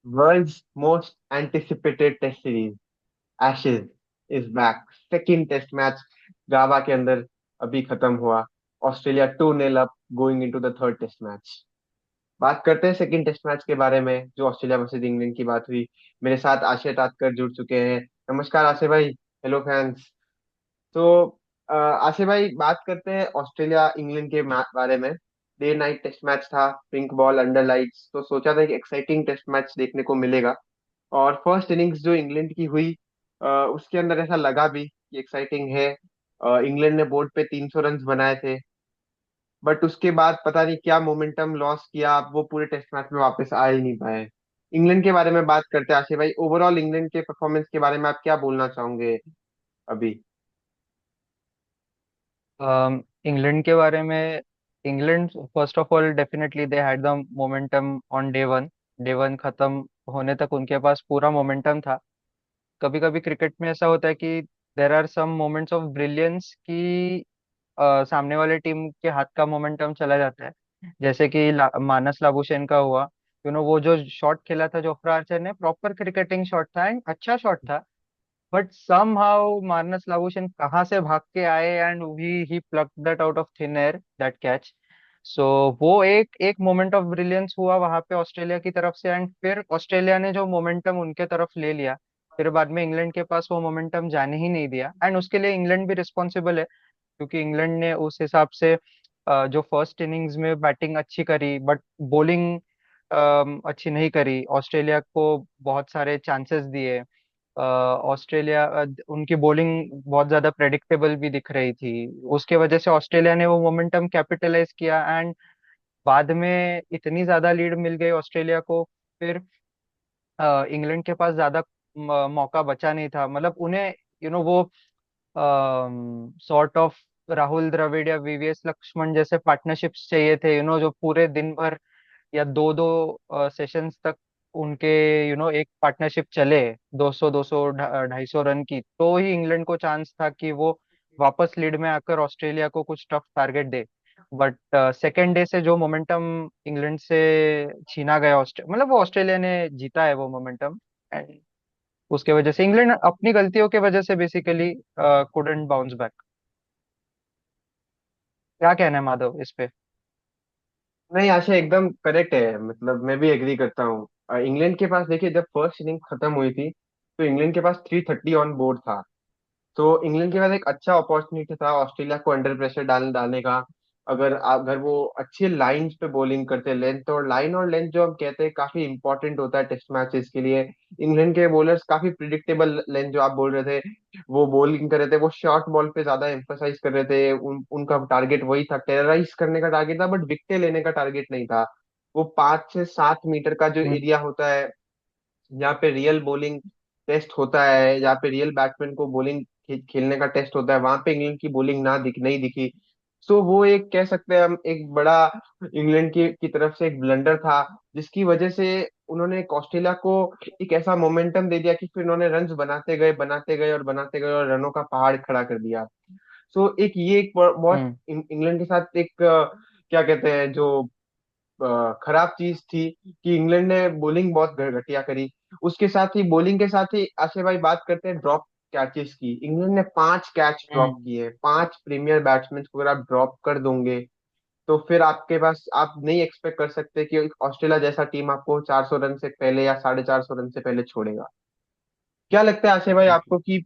World's most anticipated test series Ashes is back. Second test match Gabba के अंदर अभी खत्म हुआ। Australia 2-0 up going into the third test match. बात करते हैं सेकंड टेस्ट मैच के बारे में जो ऑस्ट्रेलिया वर्सेस इंग्लैंड की बात हुई। मेरे साथ आशय टाटकर जुड़ चुके हैं। नमस्कार आशय भाई। Hello fans. तो आशय भाई, बात करते हैं ऑस्ट्रेलिया इंग्लैंड के बारे में। डे नाइट टेस्ट मैच था, पिंक बॉल अंडर लाइट्स, तो सोचा था कि एक्साइटिंग टेस्ट मैच देखने को मिलेगा। और फर्स्ट इनिंग्स जो इंग्लैंड की हुई, उसके अंदर ऐसा लगा भी कि एक्साइटिंग है। इंग्लैंड ने बोर्ड पे 300 रन बनाए थे, बट उसके बाद पता नहीं क्या मोमेंटम लॉस किया, वो पूरे टेस्ट मैच में वापस आ ही नहीं पाए। इंग्लैंड के बारे में बात करते हैं आशिफ भाई, ओवरऑल इंग्लैंड के परफॉर्मेंस के बारे में आप क्या बोलना चाहोगे अभी? इंग्लैंड के बारे में, England first of all definitely they had the momentum on day 1। Day 1 खत्म होने तक उनके पास पूरा मोमेंटम था। कभी कभी क्रिकेट में ऐसा होता है कि there are some moments of brilliance कि सामने वाले टीम के हाथ का मोमेंटम चला जाता है। जैसे कि मानस लाबुशेन का हुआ। वो जो शॉट खेला था जोफ्रा आर्चर ने, प्रॉपर क्रिकेटिंग शॉट था एंड अच्छा शॉट था। बट समहाउ मार्नस लाबुशेन कहाँ से भाग के आए and he plucked that out of thin air, that catch. So वो एक एक मोमेंट ऑफ ब्रिलियंस हुआ वहां पे ऑस्ट्रेलिया की तरफ से, एंड फिर ऑस्ट्रेलिया ने जो मोमेंटम उनके तरफ ले लिया, फिर बाद में इंग्लैंड के पास वो मोमेंटम जाने ही नहीं दिया। एंड उसके लिए इंग्लैंड भी रिस्पॉन्सिबल है, क्योंकि इंग्लैंड ने उस हिसाब से जो फर्स्ट इनिंग्स में बैटिंग अच्छी करी बट बॉलिंग अच्छी नहीं करी, ऑस्ट्रेलिया को बहुत सारे चांसेस दिए। ऑस्ट्रेलिया उनकी बॉलिंग बहुत ज्यादा प्रेडिक्टेबल भी दिख रही थी। उसके वजह से ऑस्ट्रेलिया ने वो मोमेंटम कैपिटलाइज किया एंड बाद में इतनी ज्यादा लीड मिल गई ऑस्ट्रेलिया को। फिर इंग्लैंड के पास ज्यादा मौका बचा नहीं था, मतलब उन्हें वो सॉर्ट ऑफ राहुल द्रविड़ या वीवीएस लक्ष्मण जैसे पार्टनरशिप्स चाहिए थे, जो पूरे दिन भर या दो दो सेशंस तक उनके एक पार्टनरशिप चले, 200 200 250 रन की, तो ही इंग्लैंड को चांस था कि वो वापस लीड में आकर ऑस्ट्रेलिया को कुछ tough target they. But second day से जो मोमेंटम इंग्लैंड से छीना गया, मतलब वो ऑस्ट्रेलिया ने जीता है वो मोमेंटम। एंड उसके वजह से इंग्लैंड अपनी गलतियों के वजह से बेसिकली कुडंट बाउंस बैक। क्या कहना है माधव इस पे? नहीं आशा, एकदम करेक्ट है, मतलब मैं भी एग्री करता हूँ। इंग्लैंड के पास देखिए, जब फर्स्ट इनिंग खत्म हुई थी तो इंग्लैंड के पास 330 ऑन बोर्ड था। तो इंग्लैंड के पास एक अच्छा अपॉर्चुनिटी था ऑस्ट्रेलिया को अंडर प्रेशर डालने का। अगर वो अच्छे लाइंस पे बॉलिंग करते, लेंथ और लेंथ जो हम कहते हैं काफी इंपॉर्टेंट होता है टेस्ट मैचेस के लिए। इंग्लैंड के बॉलर्स काफी प्रिडिक्टेबल लेंथ जो आप बोल रहे थे वो बॉलिंग कर रहे थे, वो शॉर्ट बॉल पे ज्यादा एम्फोसाइज कर रहे थे। उनका टारगेट वही था, टेरराइज करने का टारगेट था, बट विकेट लेने का टारगेट नहीं था। वो 5 से 7 मीटर का जो हम्म। एरिया होता है जहाँ पे रियल बॉलिंग टेस्ट होता है, जहाँ पे रियल बैट्समैन को बॉलिंग खेलने का टेस्ट होता है, वहां पे इंग्लैंड की बॉलिंग ना दिख नहीं दिखी। सो वो एक कह सकते हैं हम एक बड़ा इंग्लैंड की तरफ से एक ब्लंडर था, जिसकी वजह से उन्होंने एक ऑस्ट्रेलिया को एक ऐसा मोमेंटम दे दिया कि फिर उन्होंने रन्स बनाते गए और बनाते गए और रनों का पहाड़ खड़ा कर दिया। सो एक ये एक बहुत हम्म। इंग्लैंड के साथ एक क्या कहते हैं जो खराब चीज थी कि इंग्लैंड ने बॉलिंग बहुत घटिया करी। उसके साथ ही बॉलिंग के साथ ही आशे भाई बात करते हैं ड्रॉप कैचेस की। इंग्लैंड ने 5 कैच ड्रॉप हम्म। किए, 5 प्रीमियर बैट्समैन को अगर आप ड्रॉप कर दोगे तो फिर आपके पास आप नहीं एक्सपेक्ट कर सकते कि ऑस्ट्रेलिया जैसा टीम आपको 400 रन से पहले या 450 रन से पहले छोड़ेगा। क्या लगता है आशे भाई आपको कि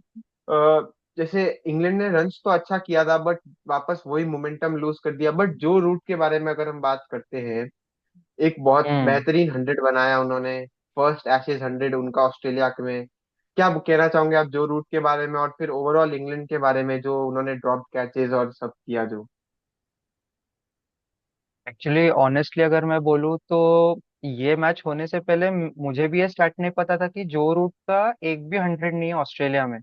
जैसे इंग्लैंड ने रन्स तो अच्छा किया था बट वापस वही मोमेंटम लूज कर दिया, बट जो रूट के बारे में अगर हम बात करते हैं, एक बहुत हम्म। बेहतरीन 100 बनाया उन्होंने। फर्स्ट एशेज 100 उनका ऑस्ट्रेलिया में। क्या कहना चाहोगे आप जो रूट के बारे में और फिर ओवरऑल इंग्लैंड के बारे में जो उन्होंने ड्रॉप कैचेस और सब किया जो? एक्चुअली ऑनेस्टली अगर मैं बोलूँ तो ये मैच होने से पहले मुझे भी ये स्टार्ट नहीं पता था कि जो रूट का एक भी 100 नहीं है ऑस्ट्रेलिया में।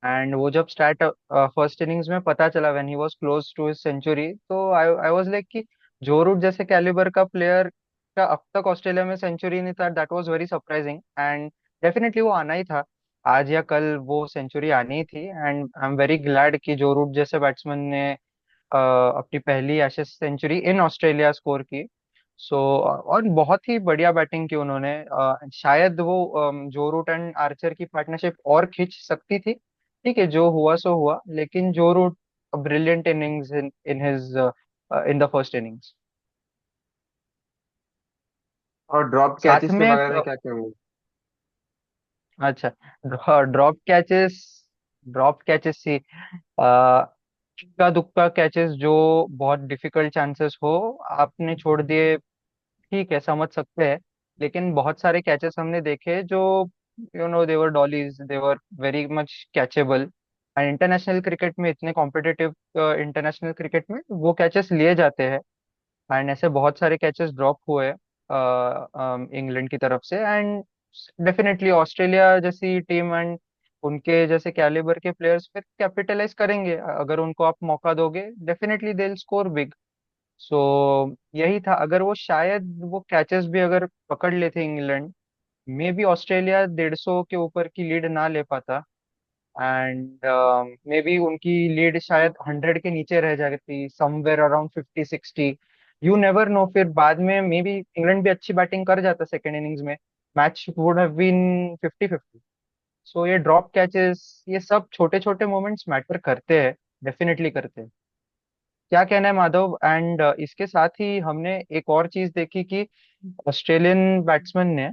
एंड वो जब स्टार्ट फर्स्ट इनिंग्स में पता चला when he was close to his century, तो आई आई वाज लाइक कि जो रूट जैसे कैलिबर का प्लेयर का अब तक ऑस्ट्रेलिया में सेंचुरी नहीं था, that was very surprising. And definitely वो आना ही था, आज या कल वो सेंचुरी आनी ही थी। And I am very glad कि जो रूट जैसे बैट्समैन ने अपनी पहली Ashes century in Australia score की। सो और बहुत ही बढ़िया बैटिंग की उन्होंने। शायद वो जो रूट एंड आर्चर की पार्टनरशिप और खींच सकती थी। ठीक है, जो हुआ सो हुआ, लेकिन Joe Root brilliant innings in in his in the first innings. और ड्रॉप साथ कैचेस के में बारे में क्या कहोगे? अच्छा, ड्रॉप कैचेस, ड्रॉप कैचेस सी इक्का दुक्का कैचेस जो बहुत डिफिकल्ट चांसेस हो आपने छोड़ दिए, ठीक है, समझ सकते हैं। लेकिन बहुत सारे कैचेस हमने देखे जो they were dollies, they were very much catchable. And international cricket में, इतने कॉम्पिटिटिव इंटरनेशनल क्रिकेट में वो कैचेस लिए जाते हैं। एंड ऐसे बहुत सारे कैचेस ड्रॉप हुए इंग्लैंड की तरफ से। एंड डेफिनेटली ऑस्ट्रेलिया जैसी टीम एंड उनके जैसे कैलिबर के प्लेयर्स फिर कैपिटलाइज करेंगे, अगर उनको आप मौका दोगे definitely they will score big. So यही था, अगर वो शायद वो कैचेस भी अगर पकड़ लेते इंग्लैंड, मे बी ऑस्ट्रेलिया 150 के ऊपर की लीड ना ले पाता। एंड मे बी उनकी लीड शायद 100 के नीचे रह जाती, somewhere around 50-60। You never know, फिर बाद में मे बी इंग्लैंड भी अच्छी बैटिंग कर जाता सेकेंड इनिंग्स में, मैच वुड हैव बीन 50-50। सो ये ड्रॉप कैचेस, ये सब छोटे छोटे मोमेंट्स मैटर करते हैं, डेफिनेटली करते हैं। क्या कहना है माधव? एंड इसके साथ ही हमने एक और चीज देखी कि ऑस्ट्रेलियन बैट्समैन ने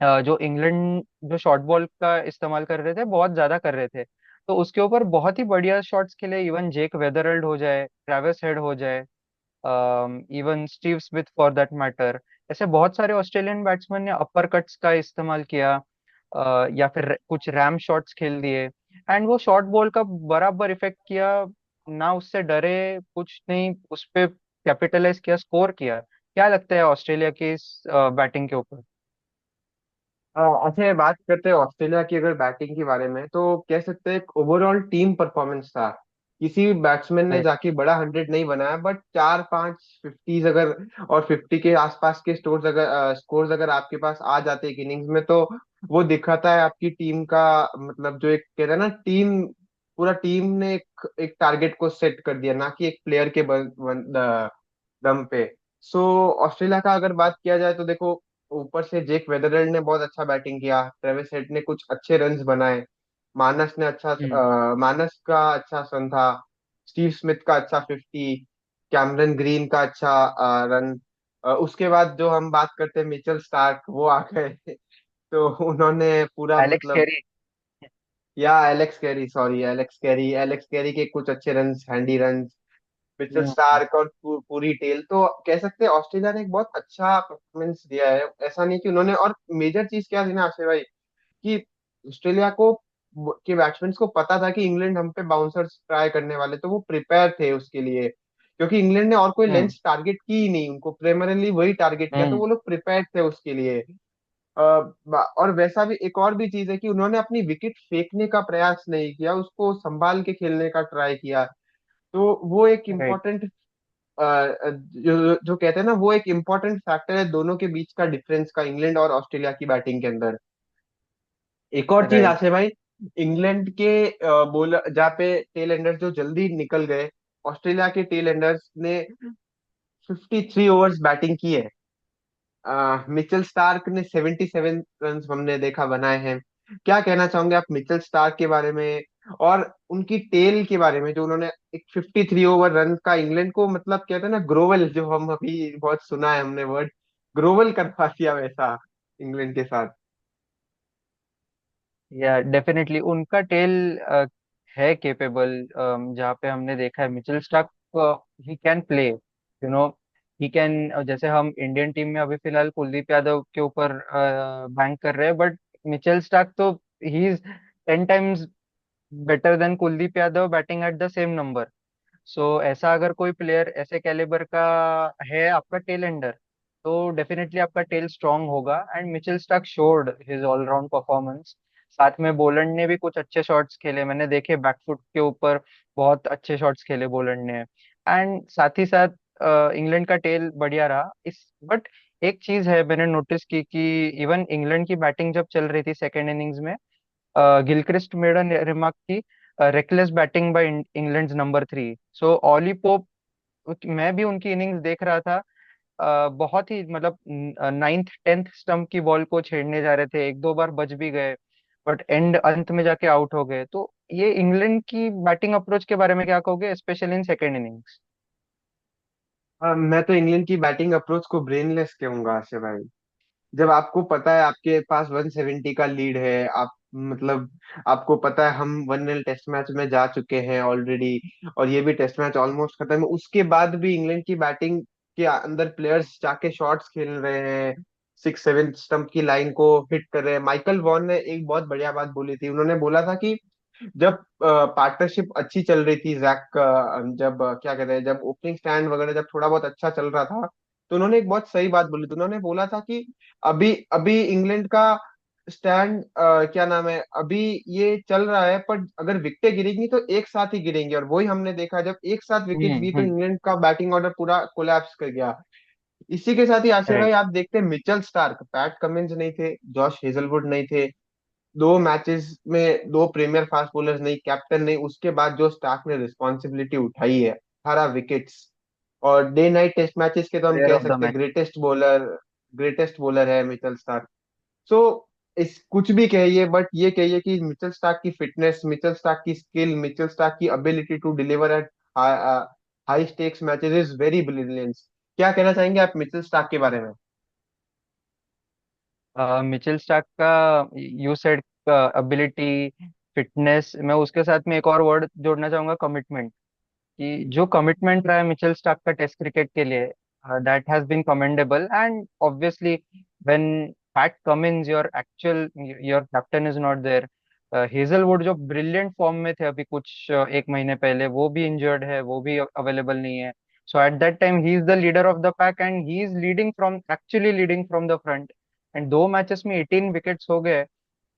जो इंग्लैंड जो शॉर्ट बॉल का इस्तेमाल कर रहे थे, बहुत ज्यादा कर रहे थे, तो उसके ऊपर बहुत ही बढ़िया शॉट्स खेले। इवन जेक वेदरल्ड हो जाए, ट्रेविस हेड हो जाए, even Steve Smith for that matter, ऐसे बहुत सारे ऑस्ट्रेलियन बैट्समैन ने अपर कट्स का इस्तेमाल किया, या फिर कुछ रैम शॉट्स खेल दिए। एंड वो शॉर्ट बॉल का बराबर इफेक्ट किया, ना उससे डरे, कुछ नहीं, उस पे कैपिटलाइज किया, स्कोर किया। क्या लगता है ऑस्ट्रेलिया की इस बैटिंग के ऊपर? अच्छा, बात करते हैं ऑस्ट्रेलिया की अगर बैटिंग के बारे में, तो कह सकते हैं एक ओवरऑल टीम परफॉर्मेंस था। किसी बैट्समैन ने राइट। जाके बड़ा 100 नहीं बनाया, बट 4-5 50s अगर और 50 के आसपास के स्कोर्स अगर आपके पास आ जाते एक इनिंग्स में, तो वो दिखाता है आपकी टीम का, मतलब जो एक कहते हैं ना टीम, पूरा टीम ने एक टारगेट को सेट कर दिया, ना कि एक प्लेयर के दम पे। सो ऑस्ट्रेलिया का अगर बात किया जाए तो देखो, ऊपर से जेक वेदरलैंड ने बहुत अच्छा बैटिंग किया, ट्रेविस हेड ने कुछ अच्छे रन्स बनाए, हम्म। मानस का अच्छा सन था, स्टीव स्मिथ का अच्छा 50, कैमरन ग्रीन का अच्छा रन। उसके बाद जो हम बात करते हैं मिचेल स्टार्क, वो आ गए तो उन्होंने पूरा एलेक्स मतलब, कैरी। या Alex Carey, sorry Alex Carey के कुछ अच्छे रन्स, हैंडी रन्स, मिचेल हम्म। स्टार्क और पूरी टेल, तो कह सकते हैं ऑस्ट्रेलिया ने एक बहुत अच्छा परफॉर्मेंस दिया है। ऐसा नहीं कि उन्होंने, और मेजर चीज क्या थी ना आशय भाई, कि ऑस्ट्रेलिया को के बैट्समैन को पता था कि इंग्लैंड हम पे बाउंसर्स ट्राई करने वाले, तो वो प्रिपेयर थे उसके लिए, क्योंकि इंग्लैंड ने और कोई हम्म। लेंथ टारगेट की ही नहीं, उनको प्राइमरीली वही टारगेट किया, तो हम्म। वो लोग प्रिपेयर थे उसके लिए। और वैसा भी एक और भी चीज है कि उन्होंने अपनी विकेट फेंकने का प्रयास नहीं किया, उसको संभाल के खेलने का ट्राई किया। तो वो एक राइट। इम्पोर्टेंट, जो जो कहते हैं ना, वो एक इम्पोर्टेंट फैक्टर है दोनों के बीच का डिफरेंस का, इंग्लैंड और ऑस्ट्रेलिया की बैटिंग के अंदर। एक और चीज राइट। आशे भाई, इंग्लैंड के बॉलर जहाँ पे टेल एंडर्स जो जल्दी निकल गए, ऑस्ट्रेलिया के टेल एंडर्स ने 53 ओवर्स बैटिंग की है। मिचेल स्टार्क ने 77 रन हमने देखा बनाए हैं। क्या कहना चाहोगे आप मिचेल स्टार्क के बारे में, और उनकी टेल के बारे में, जो उन्होंने एक 53 ओवर रन का इंग्लैंड को, मतलब कहते हैं ना ग्रोवल, जो हम अभी बहुत सुना है हमने वर्ड, ग्रोवल करवा दिया वैसा इंग्लैंड के साथ। या डेफिनेटली उनका टेल है केपेबल। जहाँ पे हमने देखा है Mitchell Starc, he can play, no, he can. जैसे हम इंडियन टीम में अभी फिलहाल कुलदीप यादव के ऊपर बैंक कर रहे हैं, बट मिचेल स्टार्क तो he is 10 times better than Kuldeep Yadav batting at the same number. So ऐसा अगर कोई प्लेयर ऐसे कैलिबर का है आपका टेल एंडर, तो डेफिनेटली आपका टेल स्ट्रांग होगा। And Mitchell Starc showed his all-round performance. साथ में बोलंड ने भी कुछ अच्छे शॉट्स खेले, मैंने देखे बैकफुट के ऊपर बहुत अच्छे शॉट्स खेले बोलंड ने। एंड साथ ही साथ इंग्लैंड का टेल बढ़िया रहा इस, बट एक चीज है मैंने नोटिस की कि इवन इंग्लैंड की बैटिंग जब चल रही थी सेकेंड इनिंग्स में, गिलक्रिस्ट मेड अ रिमार्क की reckless batting by England number 3। So Ollie Pope, मैं भी उनकी इनिंग्स देख रहा था, बहुत ही मतलब नाइन्थ टेंथ स्टंप की बॉल को छेड़ने जा रहे थे, एक दो बार बच भी गए, बट एंड अंत में जाके आउट हो गए। तो ये इंग्लैंड की बैटिंग अप्रोच के बारे में क्या कहोगे, स्पेशली इन सेकेंड इनिंग्स? मैं तो इंग्लैंड की बैटिंग अप्रोच को ब्रेनलेस कहूंगा आशे भाई। जब आपको पता है आपके पास 170 का लीड है, आप मतलब आपको पता है हम 1-0 टेस्ट मैच में जा चुके हैं ऑलरेडी, और ये भी टेस्ट मैच ऑलमोस्ट खत्म है, उसके बाद भी इंग्लैंड की बैटिंग के अंदर प्लेयर्स जाके शॉट्स खेल रहे हैं, 6-7 स्टंप की लाइन को हिट कर रहे हैं। माइकल वॉन ने एक बहुत बढ़िया बात बोली थी, उन्होंने बोला था कि जब पार्टनरशिप अच्छी चल रही थी जैक जब क्या कहते हैं, जब ओपनिंग स्टैंड वगैरह जब थोड़ा बहुत अच्छा चल रहा था, तो उन्होंने एक बहुत सही बात बोली थी। उन्होंने बोला था कि अभी अभी इंग्लैंड का स्टैंड क्या नाम है, अभी ये चल रहा है, पर अगर विकेटें गिरेंगी तो एक साथ ही गिरेंगी, और वही हमने देखा, जब एक साथ विकेट गिरी तो हम्म। इंग्लैंड का बैटिंग ऑर्डर पूरा कोलैप्स कर गया। इसी के साथ ही आशय भाई करेक्ट। आप देखते हैं मिचेल स्टार्क, पैट कमिंस नहीं थे, जॉश हेजलवुड नहीं थे, 2 मैचेस में 2 प्रीमियर फास्ट बॉलर्स नहीं, कैप्टन नहीं, उसके बाद जो स्टार्क ने रिस्पॉन्सिबिलिटी उठाई है, 18 विकेट्स, और डे नाइट टेस्ट मैचेस के तो हम प्लेयर कह ऑफ द सकते हैं मैच। ग्रेटेस्ट बॉलर है मिचेल स्टार्क। सो इस कुछ भी कहिए, बट ये कहिए कि मिचेल स्टार्क की फिटनेस, मिचेल स्टार्क की स्किल, मिचेल स्टार्क की ability to deliver at high stakes matches is very brilliant. क्या कहना चाहेंगे आप मिचेल स्टार्क के बारे में? मिचेल स्टार्क का, यू सेड एबिलिटी, फिटनेस, मैं उसके साथ में एक और वर्ड जोड़ना चाहूंगा, कमिटमेंट। कि जो कमिटमेंट रहा है मिचेल स्टार्क का टेस्ट क्रिकेट के लिए, that has been commendable. And obviously when Pat Cummins, your captain is not there, Hazlewood जो ब्रिलियंट फॉर्म में थे अभी कुछ एक महीने पहले, वो भी इंजर्ड है, वो भी अवेलेबल नहीं है। So at that time he is the leader of the pack, and he is leading from the front. And 2 matches में 18 विकेट्स हो गए।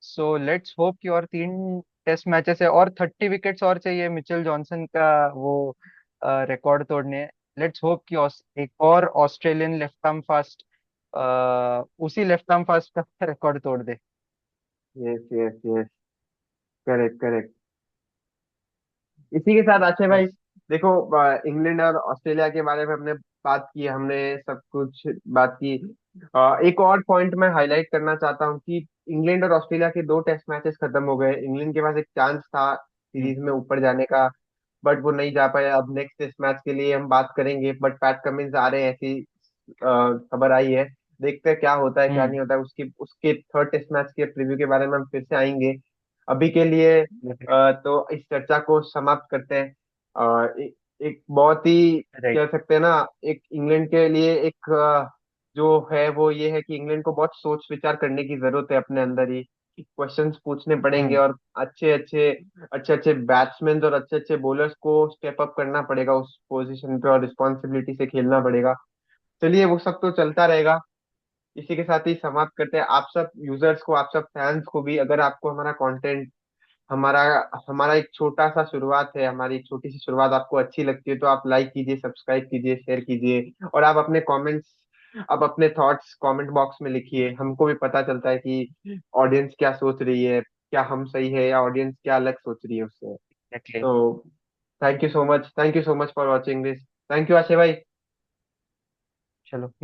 सो लेट्स होप कि और 3 टेस्ट मैचेस है, और 30 विकेट्स और चाहिए मिचेल जॉनसन का वो रिकॉर्ड तोड़ने। लेट्स होप कि एक और ऑस्ट्रेलियन लेफ्ट आर्म फास्ट उसी लेफ्ट आर्म फास्ट का रिकॉर्ड तोड़ दे। Yes yes yes, correct correct. इसी के साथ अक्षय भाई यस। देखो, इंग्लैंड और ऑस्ट्रेलिया के बारे में हमने बात की, हमने सब कुछ बात की। एक और पॉइंट मैं हाईलाइट करना चाहता हूँ कि इंग्लैंड और ऑस्ट्रेलिया के 2 टेस्ट मैचेस खत्म हो गए, इंग्लैंड के पास एक चांस था सीरीज में ऊपर जाने का, बट वो नहीं जा पाए। अब नेक्स्ट टेस्ट मैच के लिए हम बात करेंगे, बट पैट कमिंस आ रहे हैं, ऐसी खबर आई है। देखते हैं क्या होता है क्या हम्म। नहीं होता है, उसकी उसके थर्ड टेस्ट मैच के प्रीव्यू के बारे में हम फिर से आएंगे। अभी के लिए तो इस चर्चा को समाप्त करते हैं। एक बहुत ही राइट। कह सकते हैं ना, एक इंग्लैंड के लिए एक जो है वो ये है कि इंग्लैंड को बहुत सोच विचार करने की जरूरत है अपने अंदर ही, क्वेश्चंस पूछने पड़ेंगे, हम्म। और अच्छे अच्छे बैट्समैन और अच्छे अच्छे बॉलर्स को स्टेप अप करना पड़ेगा उस पोजीशन पे, और रिस्पॉन्सिबिलिटी से खेलना पड़ेगा। चलिए वो सब तो चलता रहेगा। इसी के साथ ही समाप्त करते हैं। आप सब यूजर्स को, आप सब फैंस को भी, अगर आपको हमारा कंटेंट, हमारा हमारा एक छोटा सा शुरुआत है, हमारी एक छोटी सी शुरुआत आपको अच्छी लगती है, तो आप लाइक कीजिए, सब्सक्राइब कीजिए, शेयर कीजिए, और आप अपने कमेंट्स, आप अपने थॉट्स कमेंट बॉक्स में लिखिए। हमको भी पता चलता है कि ऑडियंस क्या सोच रही है, क्या हम सही है या ऑडियंस क्या अलग सोच रही है उससे। एग्जैक्टली। तो thank you so much for watching this. Thank you आशे भाई। चलो।